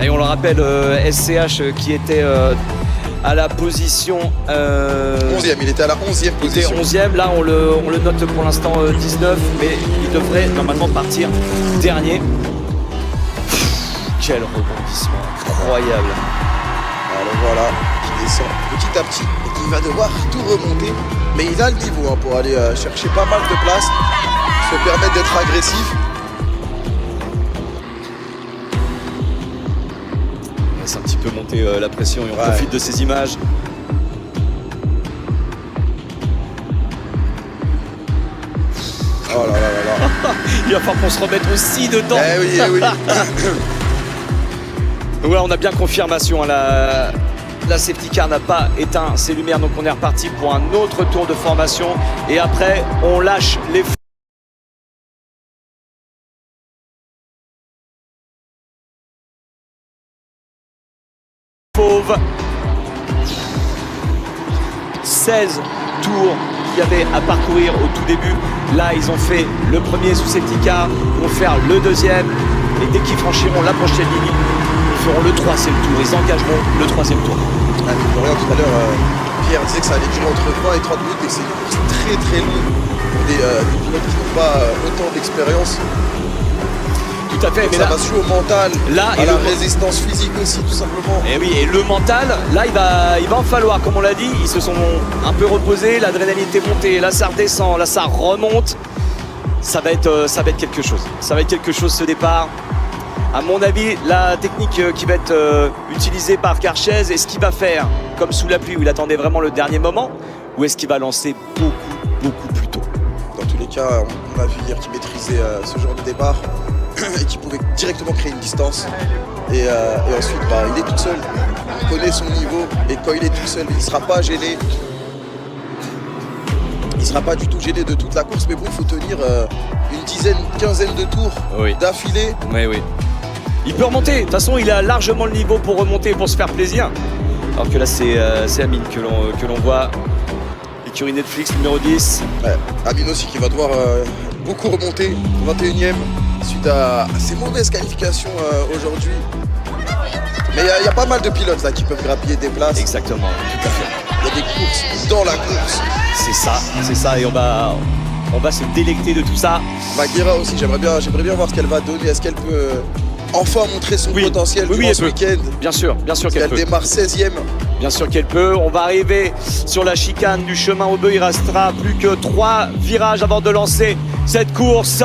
Et on le rappelle, SCH qui était à la position 11e, il était à la 11e position. Il était 11e, là on le note pour l'instant 19, mais il devrait normalement partir dernier. Quel rebondissement incroyable. Alors voilà, qui descend petit à petit et qui va devoir tout remonter. Mais il a le niveau hein, pour aller chercher pas mal de place, se permettre d'être agressif. On laisse un petit peu monter la pression et on profite de ces images. Oh là là là là. Il va falloir qu'on se remette aussi dedans. Eh oui, eh oui. Donc là, on a bien confirmation. Hein, la safety car n'a pas éteint ses lumières, donc on est reparti pour un autre tour de formation. Et après, on lâche les fauves. 16 tours qu'il y avait à parcourir au tout début. Là, ils ont fait le premier sous safety car, ils vont faire le deuxième. Et dès qu'ils franchiront la prochaine ligne, ils feront le troisième tour. Ils engageront le troisième tour. Ah, regarde, tout à l'heure, Pierre disait que ça allait durer entre 20 et 30 minutes, mais c'est une course très très longue pour des pilotes qui n'ont pas autant d'expérience. Tout à fait, donc mais ça là, va se jouer au mental, là, à la résistance physique aussi, tout simplement. Et oui, et le mental, là, il va en falloir, comme on l'a dit. Ils se sont un peu reposés, l'adrénaline était montée, là ça redescend, là ça remonte. Ça va être quelque chose. Ça va être quelque chose ce départ. À mon avis, la technique qui va être utilisée par Carchez, est-ce qu'il va faire comme sous la pluie où il attendait vraiment le dernier moment, ou est-ce qu'il va lancer beaucoup plus tôt? Dans tous les cas, on a vu hier qu'il maîtrisait ce genre de départ et qu'il pouvait directement créer une distance. Et ensuite, il est tout seul. Il connaît son niveau et quand il est tout seul, il ne sera pas gêné. Il ne sera pas du tout gêné de toute la course, mais bon, il faut tenir une dizaine, une quinzaine de tours d'affilée. Oui. Il peut remonter, de toute façon il a largement le niveau pour remonter et pour se faire plaisir. Alors que là c'est Amine que l'on voit. Écurie Netflix numéro 10. Ouais, Amine aussi qui va devoir beaucoup remonter, 21e, suite à ses mauvaises qualifications aujourd'hui. Mais il y a pas mal de pilotes là qui peuvent grappiller des places. Exactement, tout à fait. Il y a des courses dans la course. C'est ça et on va se délecter de tout ça. Bagheera aussi, j'aimerais bien voir ce qu'elle va donner. Est-ce qu'elle peut enfin montrer son potentiel durant ce week-end? Bien sûr qu'elle peut. Elle démarre 16e. Bien sûr qu'elle peut. On va arriver sur la chicane du chemin au bœuf. Il restera plus que 3 virages avant de lancer cette course.